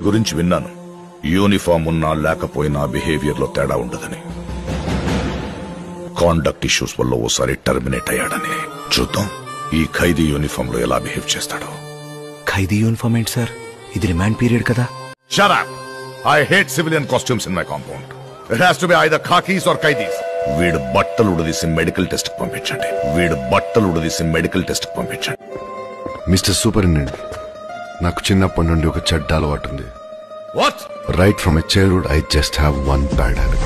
గురించి విన్నాను. యూనిఫామ్ ఉన్నా లేకపోయినా బిహేవియర్ లో తేడా ఉండదని. కాండక్ట్ ఇష్యూస్ వల్ల ఓసారి టర్మినేట్ అయ్యాడని. చూద్దాం ఈ ఖైదీ యూనిఫామ్ లో ఎలా బిహేవ్ చేస్తాడో. ఖైదీ యూనిఫామ్ ఏంటి సార్? ఇది రిమాండ్ పీరియడ్ కదా. Shut up! I hate civilian costumes in my compound. It has to be either khakis or kaidis. వీడు బట్టలు ఉడదీసి మెడికల్ టెస్ట్ పంపించండి. మిస్టర్ సూపరింటెండెంట్, నాకు చిన్నప్పటి నుండి ఒక చెడ్డ అలవాటు ఉంది. What? Right from my childhood, I just have one bad habit.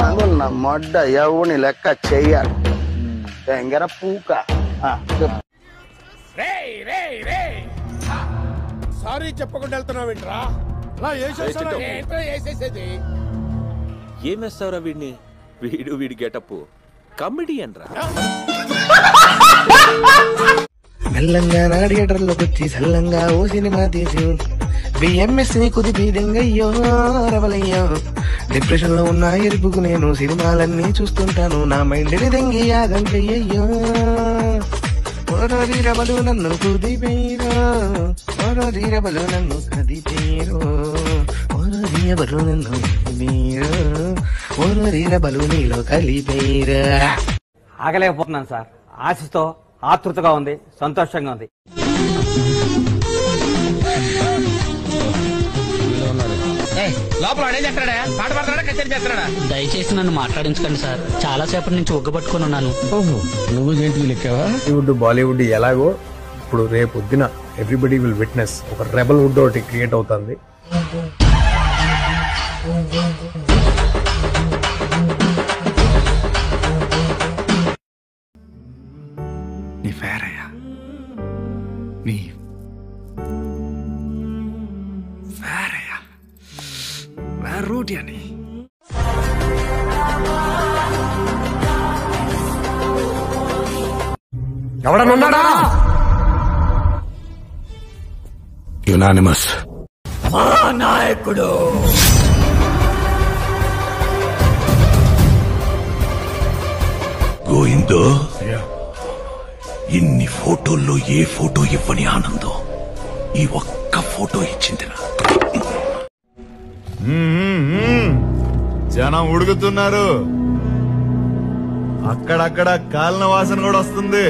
అందున్న మొడ్డ ఎవని లెక్క చెయ్యాలి. తెంగర పూక సారీ చెప్పకుండా వెళ్తున్నావేంట్రా? ఏమేస్తావురా వీడిని? వీడి గెటప్ కమెడియన్ రా. మెల్లంగా నా థియేటర్లోకి వచ్చి సల్లంగా ఓ సినిమా తీసి బిఎంఎస్ని కుదిపీదంగయ్యో రవలయ్యో. డిప్రెషన్ లో ఉన్న ఎరుపుకు నేను సినిమాలన్నీ చూస్తుంటాను. నా మైండ్ దంగి యాగం చెయ్యయ్యో. ఓరబలు నన్ను కుదిపేరో, ఓరబలు నన్ను కదిపేరో, ఓరబలు నన్ను మీరు, ఓరబలు నీలో కలిపేరా. ఆగలేకపోతున్నాను సార్. ఆశతో ఆతృతగా ఉంది, సంతోషంగా ఉంది. దయచేసి నన్ను మాట్లాడించకండి సార్. చాలా సేపటి నుంచి ఒగ్గబట్టుకుని ఉన్నాను. నువ్వు జయంతి లెక్కవా? వుడ్ బాలీవుడ్ ఎలాగో ఇప్పుడు రేపు పొద్దున ఎవ్రీబడి విల్ విట్నెస్ ఒక రెబల్ వుడ్ ఒకటి క్రియేట్ అవుతుంది. నీ ఫేరయ్యా, నీ ఫేరయ్యా, వేరే రూట్ అని. ఎవడనున్నాడా? యునానిమస్ మా నాయకుడు. గోయిందో ఇన్ని ఫోటోల్లో ఏ ఫోటో ఇవ్వని ఆనందం ఈ ఒక్క ఫోటో ఇచ్చిందిరా. జనం ఉడుకుతున్నారు. అక్కడక్కడ కాలిన వాసన కూడా వస్తుంది.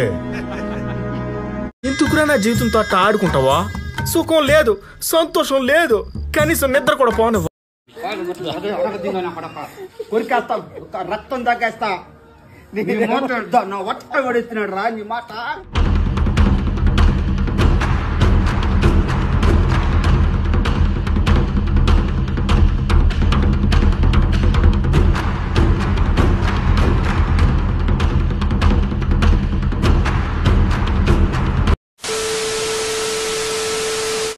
ఎందుకురా నా జీవితంతో అట్లా ఆడుకుంటావా? సుఖం లేదు, సంతోషం లేదు, కనీసం నిద్ర కూడా పోను. కొరికేస్తా, రక్తం తగ్గేస్తా. నా ఒట్ట పడిస్తున్నాడు రా నీ మాట.